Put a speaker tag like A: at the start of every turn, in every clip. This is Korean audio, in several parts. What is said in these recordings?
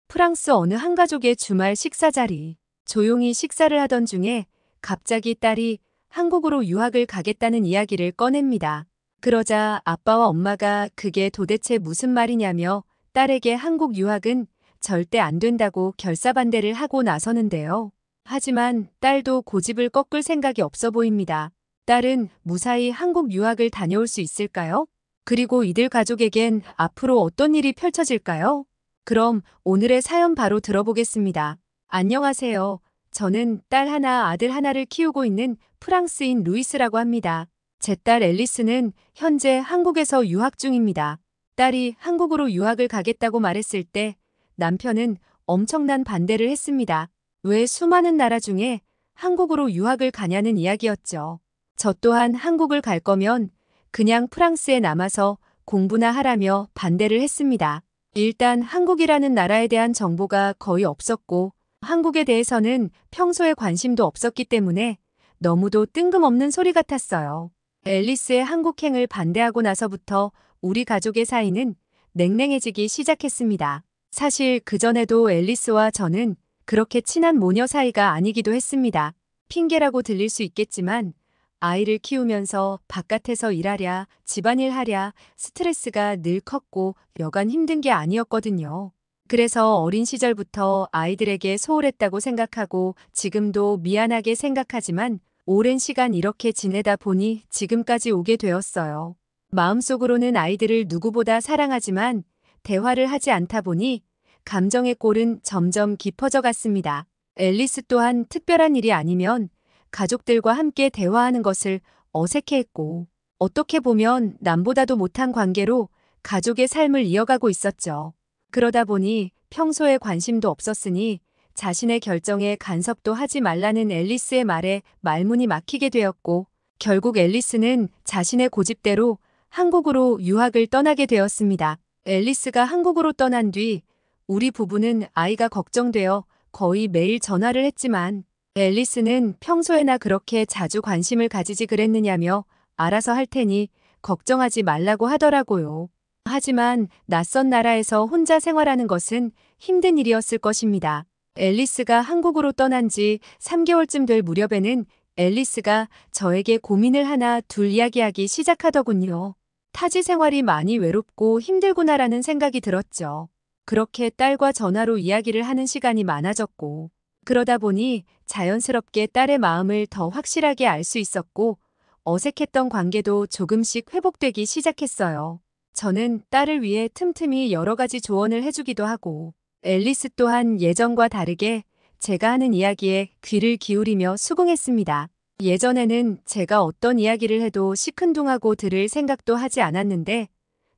A: 프랑스 어느 한 가족의 주말 식사 자리. 조용히 식사를 하던 중에 갑자기 딸이 한국으로 유학을 가겠다는 이야기를 꺼냅니다. 그러자 아빠와 엄마가 그게 도대체 무슨 말이냐며 딸에게 한국 유학은 절대 안 된다고 결사반대를 하고 나서는데요. 하지만 딸도 고집을 꺾을 생각이 없어 보입니다. 딸은 무사히 한국 유학을 다녀올 수 있을까요? 그리고 이들 가족에겐 앞으로 어떤 일이 펼쳐질까요? 그럼 오늘의 사연 바로 들어보겠습니다. 안녕하세요. 저는 딸 하나, 아들 하나를 키우고 있는 프랑스인 루이스라고 합니다. 제 딸 앨리스는 현재 한국에서 유학 중입니다. 딸이 한국으로 유학을 가겠다고 말했을 때 남편은 엄청난 반대를 했습니다. 왜 수많은 나라 중에 한국으로 유학을 가냐는 이야기였죠. 저 또한 한국을 갈 거면 그냥 프랑스에 남아서 공부나 하라며 반대를 했습니다. 일단 한국이라는 나라에 대한 정보가 거의 없었고 한국에 대해서는 평소에 관심도 없었기 때문에 너무도 뜬금없는 소리 같았어요. 앨리스의 한국행을 반대하고 나서부터 우리 가족의 사이는 냉랭해지기 시작했습니다. 사실 그전에도 앨리스와 저는 그렇게 친한 모녀 사이가 아니기도 했습니다. 핑계라고 들릴 수 있겠지만 아이를 키우면서 바깥에서 일하랴, 집안일 하랴 스트레스가 늘 컸고 여간 힘든 게 아니었거든요. 그래서 어린 시절부터 아이들에게 소홀했다고 생각하고 지금도 미안하게 생각하지만 오랜 시간 이렇게 지내다 보니 지금까지 오게 되었어요. 마음속으로는 아이들을 누구보다 사랑하지만 대화를 하지 않다 보니 감정의 골은 점점 깊어져 갔습니다. 앨리스 또한 특별한 일이 아니면 가족들과 함께 대화하는 것을 어색해했고 어떻게 보면 남보다도 못한 관계로 가족의 삶을 이어가고 있었죠. 그러다 보니 평소에 관심도 없었으니 자신의 결정에 간섭도 하지 말라는 앨리스의 말에 말문이 막히게 되었고 결국 앨리스는 자신의 고집대로 한국으로 유학을 떠나게 되었습니다. 앨리스가 한국으로 떠난 뒤 우리 부부는 아이가 걱정되어 거의 매일 전화를 했지만 앨리스는 평소에나 그렇게 자주 관심을 가지지 그랬느냐며 알아서 할 테니 걱정하지 말라고 하더라고요. 하지만 낯선 나라에서 혼자 생활하는 것은 힘든 일이었을 것입니다. 앨리스가 한국으로 떠난 지 3개월쯤 될 무렵에는 앨리스가 저에게 고민을 하나 둘 이야기하기 시작하더군요. 타지 생활이 많이 외롭고 힘들구나라는 생각이 들었죠. 그렇게 딸과 전화로 이야기를 하는 시간이 많아졌고 그러다 보니 자연스럽게 딸의 마음을 더 확실하게 알 수 있었고 어색했던 관계도 조금씩 회복되기 시작했어요. 저는 딸을 위해 틈틈이 여러 가지 조언을 해주기도 하고 앨리스 또한 예전과 다르게 제가 하는 이야기에 귀를 기울이며 수긍했습니다. 예전에는 제가 어떤 이야기를 해도 시큰둥하고 들을 생각도 하지 않았는데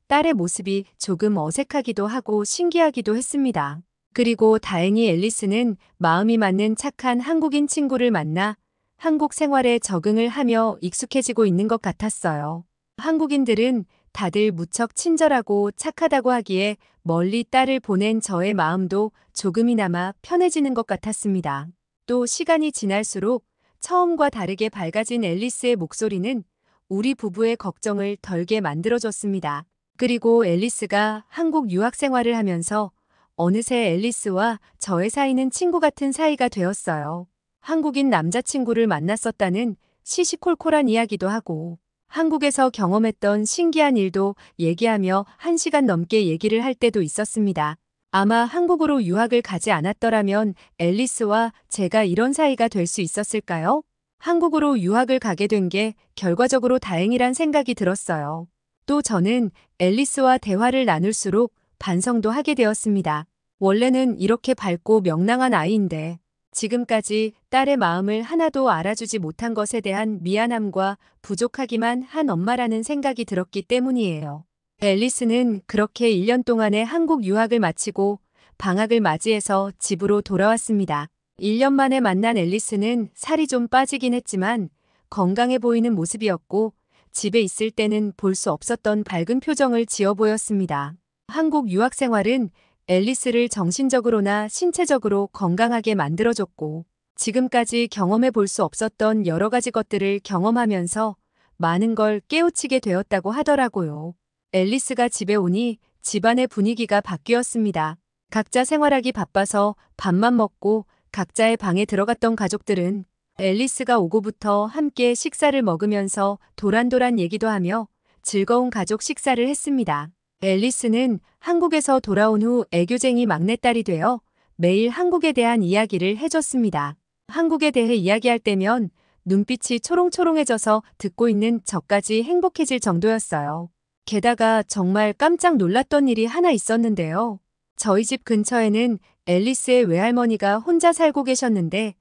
A: 딸의 모습이 조금 어색하기도 하고 신기하기도 했습니다. 그리고 다행히 앨리스는 마음이 맞는 착한 한국인 친구를 만나 한국 생활에 적응을 하며 익숙해지고 있는 것 같았어요. 한국인들은 다들 무척 친절하고 착하다고 하기에 멀리 딸을 보낸 저의 마음도 조금이나마 편해지는 것 같았습니다. 또 시간이 지날수록 처음과 다르게 밝아진 앨리스의 목소리는 우리 부부의 걱정을 덜게 만들어줬습니다. 그리고 앨리스가 한국 유학 생활을 하면서 어느새 앨리스와 저의 사이는 친구 같은 사이가 되었어요. 한국인 남자친구를 만났었다는 시시콜콜한 이야기도 하고 한국에서 경험했던 신기한 일도 얘기하며 1시간 넘게 얘기를 할 때도 있었습니다. 아마 한국으로 유학을 가지 않았더라면 앨리스와 제가 이런 사이가 될 수 있었을까요? 한국으로 유학을 가게 된 게 결과적으로 다행이란 생각이 들었어요. 또 저는 앨리스와 대화를 나눌수록 반성도 하게 되었습니다. 원래는 이렇게 밝고 명랑한 아이인데 지금까지 딸의 마음을 하나도 알아주지 못한 것에 대한 미안함과 부족하기만 한 엄마라는 생각이 들었기 때문이에요. 앨리스는 그렇게 1년 동안의 한국 유학을 마치고 방학을 맞이해서 집으로 돌아왔습니다. 1년 만에 만난 앨리스는 살이 좀 빠지긴 했지만 건강해 보이는 모습이었고 집에 있을 때는 볼 수 없었던 밝은 표정을 지어 보였습니다. 한국 유학 생활은 앨리스를 정신적으로나 신체적으로 건강하게 만들어줬고 지금까지 경험해 볼 수 없었던 여러 가지 것들을 경험하면서 많은 걸 깨우치게 되었다고 하더라고요. 앨리스가 집에 오니 집안의 분위기가 바뀌었습니다. 각자 생활하기 바빠서 밥만 먹고 각자의 방에 들어갔던 가족들은 앨리스가 오고부터 함께 식사를 먹으면서 도란도란 얘기도 하며 즐거운 가족 식사를 했습니다. 앨리스는 한국에서 돌아온 후 애교쟁이 막내딸이 되어 매일 한국에 대한 이야기를 해줬습니다. 한국에 대해 이야기할 때면 눈빛이 초롱초롱해져서 듣고 있는 저까지 행복해질 정도였어요. 게다가 정말 깜짝 놀랐던 일이 하나 있었는데요. 저희 집 근처에는 앨리스의 외할머니가 혼자 살고 계셨는데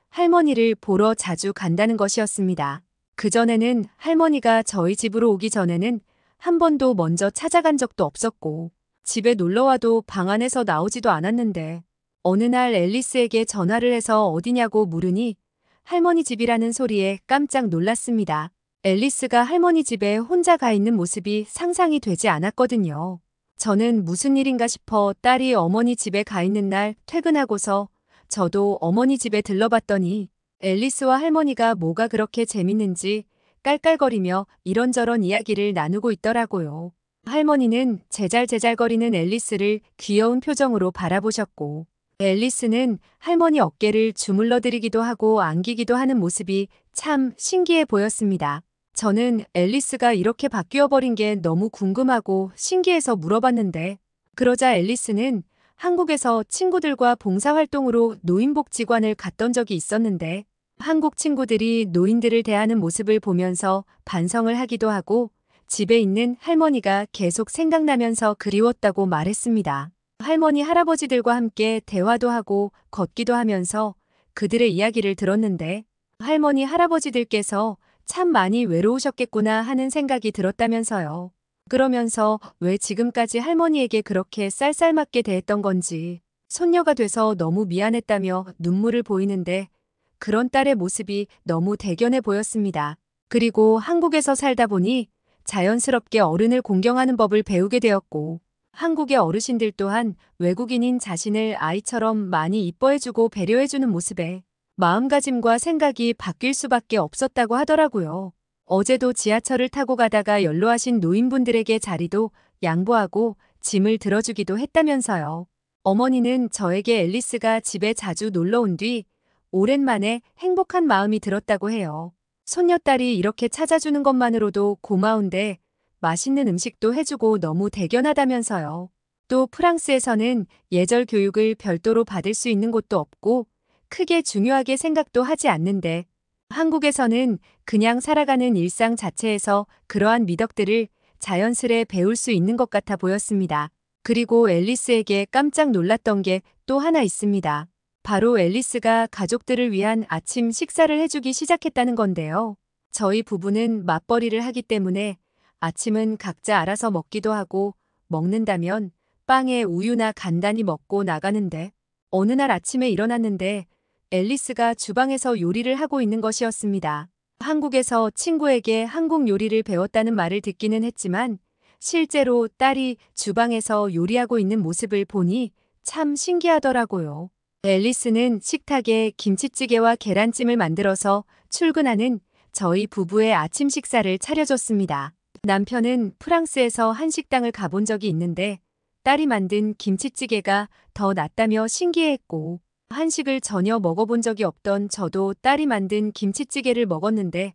A: 할머니를 보러 자주 간다는 것이었습니다. 그전에는 할머니가 저희 집으로 오기 전에는 한 번도 먼저 찾아간 적도 없었고 집에 놀러와도 방 안에서 나오지도 않았는데 어느 날 앨리스에게 전화를 해서 어디냐고 물으니 할머니 집이라는 소리에 깜짝 놀랐습니다. 앨리스가 할머니 집에 혼자 가 있는 모습이 상상이 되지 않았거든요. 저는 무슨 일인가 싶어 딸이 어머니 집에 가 있는 날 퇴근하고서 저도 어머니 집에 들러봤더니 앨리스와 할머니가 뭐가 그렇게 재밌는지 깔깔거리며 이런저런 이야기를 나누고 있더라고요. 할머니는 제잘제잘거리는 앨리스를 귀여운 표정으로 바라보셨고 앨리스는 할머니 어깨를 주물러드리기도 하고 안기기도 하는 모습이 참 신기해 보였습니다. 저는 앨리스가 이렇게 바뀌어 버린 게 너무 궁금하고 신기해서 물어봤는데 그러자 앨리스는 한국에서 친구들과 봉사활동으로 노인복지관을 갔던 적이 있었는데 한국 친구들이 노인들을 대하는 모습을 보면서 반성을 하기도 하고 집에 있는 할머니가 계속 생각나면서 그리웠다고 말했습니다. 할머니, 할아버지들과 함께 대화도 하고 걷기도 하면서 그들의 이야기를 들었는데 할머니, 할아버지들께서 참 많이 외로우셨겠구나 하는 생각이 들었다면서요. 그러면서 왜 지금까지 할머니에게 그렇게 쌀쌀맞게 대했던 건지 손녀가 돼서 너무 미안했다며 눈물을 보이는데 그런 딸의 모습이 너무 대견해 보였습니다. 그리고 한국에서 살다 보니 자연스럽게 어른을 공경하는 법을 배우게 되었고 한국의 어르신들 또한 외국인인 자신을 아이처럼 많이 이뻐해주고 배려해주는 모습에 마음가짐과 생각이 바뀔 수밖에 없었다고 하더라고요. 어제도 지하철을 타고 가다가 연로하신 노인분들에게 자리도 양보하고 짐을 들어주기도 했다면서요. 어머니는 저에게 앨리스가 집에 자주 놀러 온 뒤 오랜만에 행복한 마음이 들었다고 해요. 손녀딸이 이렇게 찾아주는 것만으로도 고마운데 맛있는 음식도 해주고 너무 대견하다면서요. 또 프랑스에서는 예절 교육을 별도로 받을 수 있는 곳도 없고 크게 중요하게 생각도 하지 않는데 한국에서는 그냥 살아가는 일상 자체에서 그러한 미덕들을 자연스레 배울 수 있는 것 같아 보였습니다. 그리고 앨리스에게 깜짝 놀랐던 게 또 하나 있습니다. 바로 앨리스가 가족들을 위한 아침 식사를 해주기 시작했다는 건데요. 저희 부부는 맞벌이를 하기 때문에 아침은 각자 알아서 먹기도 하고 먹는다면 빵에 우유나 간단히 먹고 나가는데 어느 날 아침에 일어났는데 앨리스가 주방에서 요리를 하고 있는 것이었습니다. 한국에서 친구에게 한국 요리를 배웠다는 말을 듣기는 했지만 실제로 딸이 주방에서 요리하고 있는 모습을 보니 참 신기하더라고요. 앨리스는 식탁에 김치찌개와 계란찜을 만들어서 출근하는 저희 부부의 아침 식사를 차려줬습니다. 남편은 프랑스에서 한식당을 가본 적이 있는데 딸이 만든 김치찌개가 더 낫다며 신기해했고 한식을 전혀 먹어본 적이 없던 저도 딸이 만든 김치찌개를 먹었는데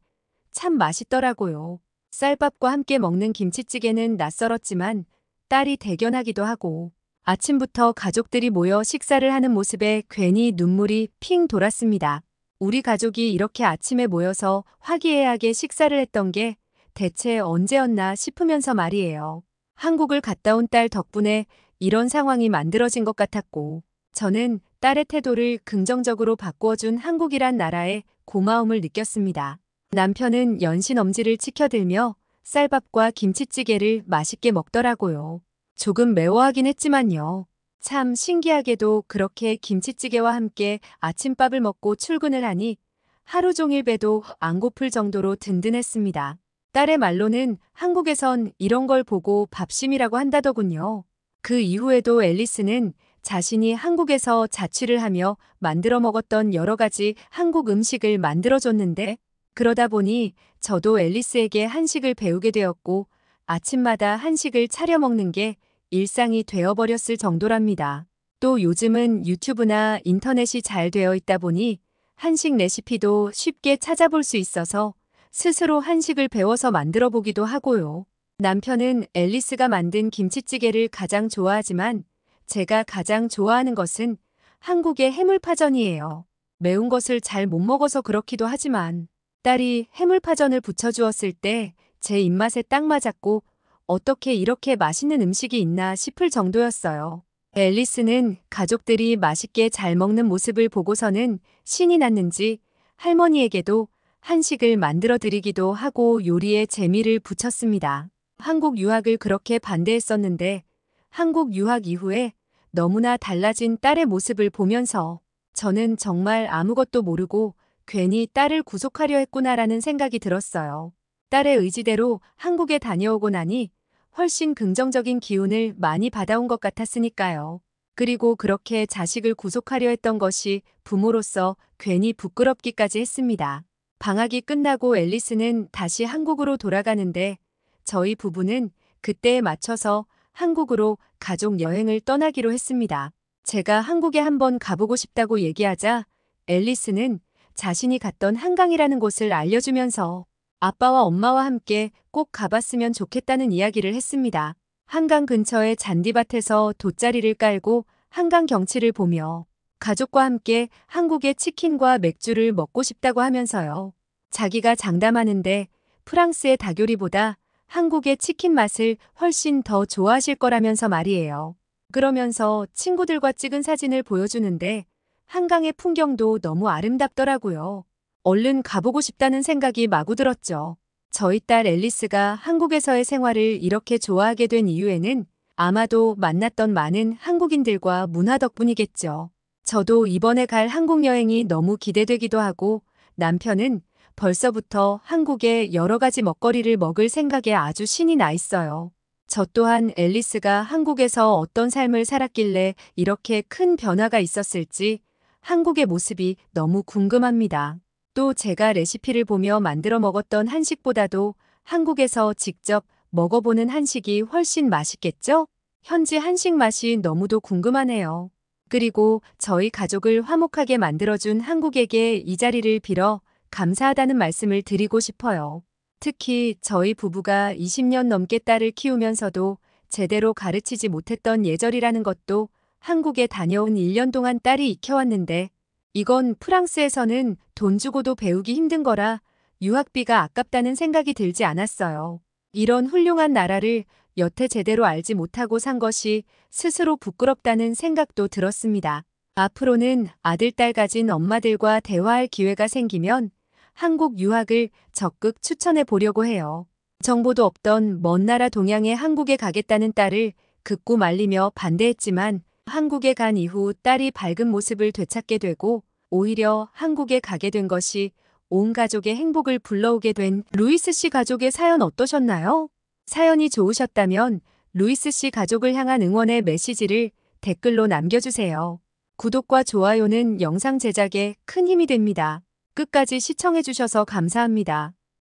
A: 참 맛있더라고요. 쌀밥과 함께 먹는 김치찌개는 낯설었지만 딸이 대견하기도 하고 아침부터 가족들이 모여 식사를 하는 모습에 괜히 눈물이 핑 돌았습니다. 우리 가족이 이렇게 아침에 모여서 화기애애하게 식사를 했던 게 대체 언제였나 싶으면서 말이에요. 한국을 갔다 온 딸 덕분에 이런 상황이 만들어진 것 같았고 저는 딸의 태도를 긍정적으로 바꾸어준 한국이란 나라에 고마움을 느꼈습니다. 남편은 연신 엄지를 치켜들며 쌀밥과 김치찌개를 맛있게 먹더라고요. 조금 매워하긴 했지만요. 참 신기하게도 그렇게 김치찌개와 함께 아침밥을 먹고 출근을 하니 하루 종일 배도 안 고플 정도로 든든했습니다. 딸의 말로는 한국에선 이런 걸 보고 밥심이라고 한다더군요. 그 이후에도 앨리스는 자신이 한국에서 자취를 하며 만들어 먹었던 여러 가지 한국 음식을 만들어줬는데 그러다 보니 저도 앨리스에게 한식을 배우게 되었고 아침마다 한식을 차려 먹는 게 일상이 되어버렸을 정도랍니다. 또 요즘은 유튜브나 인터넷이 잘 되어 있다 보니 한식 레시피도 쉽게 찾아볼 수 있어서 스스로 한식을 배워서 만들어 보기도 하고요. 남편은 앨리스가 만든 김치찌개를 가장 좋아하지만 제가 가장 좋아하는 것은 한국의 해물파전이에요. 매운 것을 잘 못 먹어서 그렇기도 하지만 딸이 해물파전을 부쳐주었을 때 제 입맛에 딱 맞았고 어떻게 이렇게 맛있는 음식이 있나 싶을 정도였어요. 앨리스는 가족들이 맛있게 잘 먹는 모습을 보고서는 신이 났는지 할머니에게도 한식을 만들어 드리기도 하고 요리에 재미를 붙였습니다. 한국 유학을 그렇게 반대했었는데 한국 유학 이후에 너무나 달라진 딸의 모습을 보면서 저는 정말 아무것도 모르고 괜히 딸을 구속하려 했구나라는 생각이 들었어요. 딸의 의지대로 한국에 다녀오고 나니 훨씬 긍정적인 기운을 많이 받아온 것 같았으니까요. 그리고 그렇게 자식을 구속하려 했던 것이 부모로서 괜히 부끄럽기까지 했습니다. 방학이 끝나고 앨리스는 다시 한국으로 돌아가는데 저희 부부는 그때에 맞춰서 한국으로 가족 여행을 떠나기로 했습니다. 제가 한국에 한번 가보고 싶다고 얘기하자 앨리스는 자신이 갔던 한강이라는 곳을 알려주면서 아빠와 엄마와 함께 꼭 가봤으면 좋겠다는 이야기를 했습니다. 한강 근처의 잔디밭에서 돗자리를 깔고 한강 경치를 보며 가족과 함께 한국의 치킨과 맥주를 먹고 싶다고 하면서요. 자기가 장담하는데 프랑스의 닭요리보다 한국의 치킨 맛을 훨씬 더 좋아하실 거라면서 말이에요. 그러면서 친구들과 찍은 사진을 보여주는데 한강의 풍경도 너무 아름답더라고요. 얼른 가보고 싶다는 생각이 마구 들었죠. 저희 딸 앨리스가 한국에서의 생활을 이렇게 좋아하게 된 이유에는 아마도 만났던 많은 한국인들과 문화 덕분이겠죠. 저도 이번에 갈 한국 여행이 너무 기대되기도 하고 남편은 벌써부터 한국의 여러 가지 먹거리를 먹을 생각에 아주 신이 나 있어요. 저 또한 앨리스가 한국에서 어떤 삶을 살았길래 이렇게 큰 변화가 있었을지 한국의 모습이 너무 궁금합니다. 또 제가 레시피를 보며 만들어 먹었던 한식보다도 한국에서 직접 먹어보는 한식이 훨씬 맛있겠죠? 현지 한식 맛이 너무도 궁금하네요. 그리고 저희 가족을 화목하게 만들어준 한국에게 이 자리를 빌어 감사하다는 말씀을 드리고 싶어요. 특히 저희 부부가 20년 넘게 딸을 키우면서도 제대로 가르치지 못했던 예절이라는 것도 한국에 다녀온 1년 동안 딸이 익혀왔는데 이건 프랑스에서는 돈 주고도 배우기 힘든 거라 유학비가 아깝다는 생각이 들지 않았어요. 이런 훌륭한 나라를 여태 제대로 알지 못하고 산 것이 스스로 부끄럽다는 생각도 들었습니다. 앞으로는 아들, 딸 가진 엄마들과 대화할 기회가 생기면 한국 유학을 적극 추천해 보려고 해요. 정보도 없던 먼 나라 동양의 한국에 가겠다는 딸을 극구 말리며 반대했지만 한국에 간 이후 딸이 밝은 모습을 되찾게 되고 오히려 한국에 가게 된 것이 온 가족의 행복을 불러오게 된 루이스 씨 가족의 사연 어떠셨나요? 사연이 좋으셨다면 루이스 씨 가족을 향한 응원의 메시지를 댓글로 남겨주세요. 구독과 좋아요는 영상 제작에 큰 힘이 됩니다. 끝까지 시청해주셔서 감사합니다.